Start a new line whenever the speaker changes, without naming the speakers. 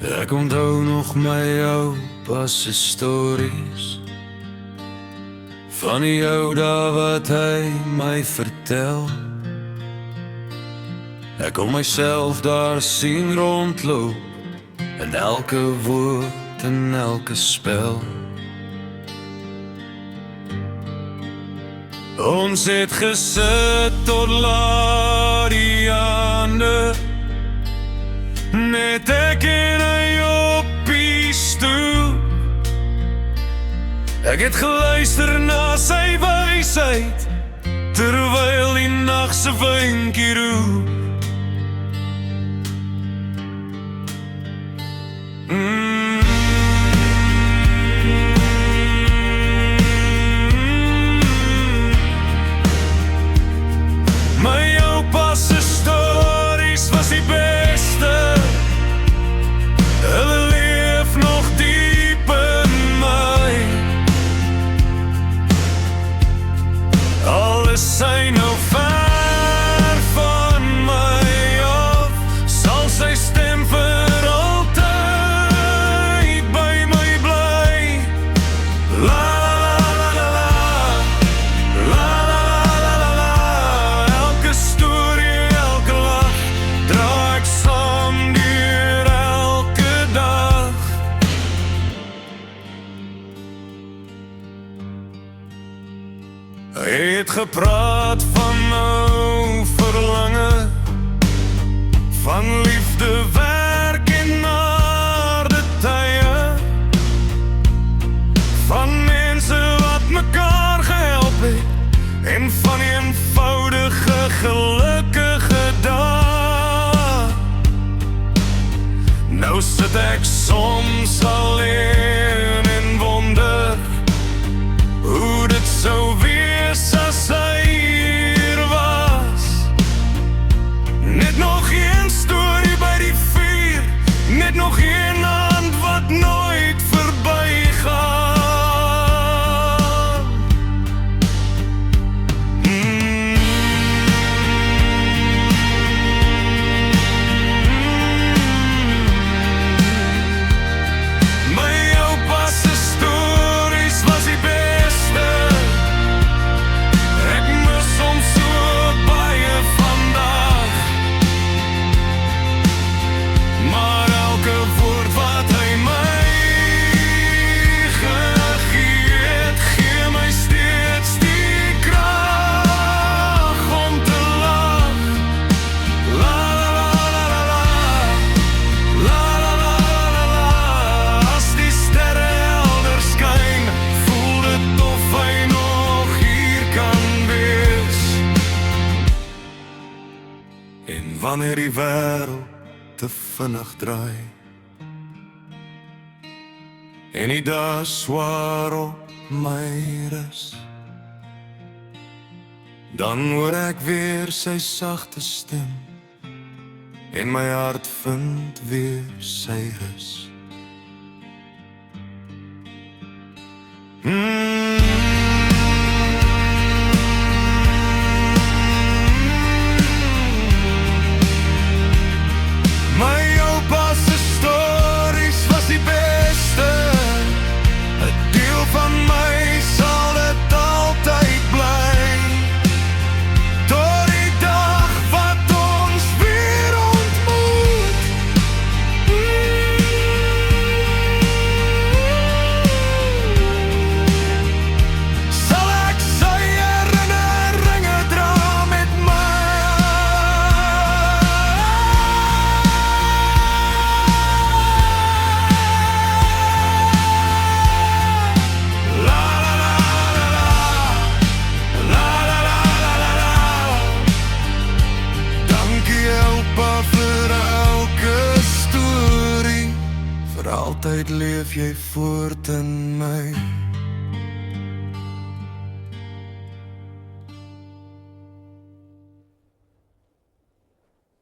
Ek onthou nog my oupa se stories van die ou dae wat hy my vertel. Ek kon myself daar sien rondloop in elke woord en elke spel. Ons het gesit tot laat die aande, net ek en hy op die stoel. Ek het geluister na sy wysheid, terwyl die nag se windjie roep. My oupa se stories was die beste. Hulle leef nog diep in my. Alles sy nou ver van my af, sal sy stem vir altyd by my bly. La la la la la, la la la la la. Elke storie, elke lach, dra ek saam deur elke dag. Hy het gepraat van nou verlange, van liefde, werk en harde tye, van mense wat mekaar gehelp het, en van die eenvoudige gelukkige dae. Nou sit ek soms alleen en wonder hoe dit sou wees as hy hier was. Net nog een storie by die vuur, net nog een hand wat nooit verby gaan. My oupa se stories was die beste. Ek mis hom so baie vandag, maar elke woord wat hy my gegee het, gee my steeds die krag om te lag. La la la la la la, la la la la la. As die sterre helder skyn, voel dit of hy nog hier kan wees. En wanneer die wêreld te vinnig draai en die dae swaar op my rus, dan hoor ek weer sy sagte stem en my hart vind weer sy rus. My oupa se stories was die beste. 'n deel van my sal dit altyd bly, tot die dag wat ons weer ontmoet. Sal ek sy herinneringe dra met my. La la la la la, la la la la la. Dankie oupa vir elke storie, vir altyd leef jy voort in my.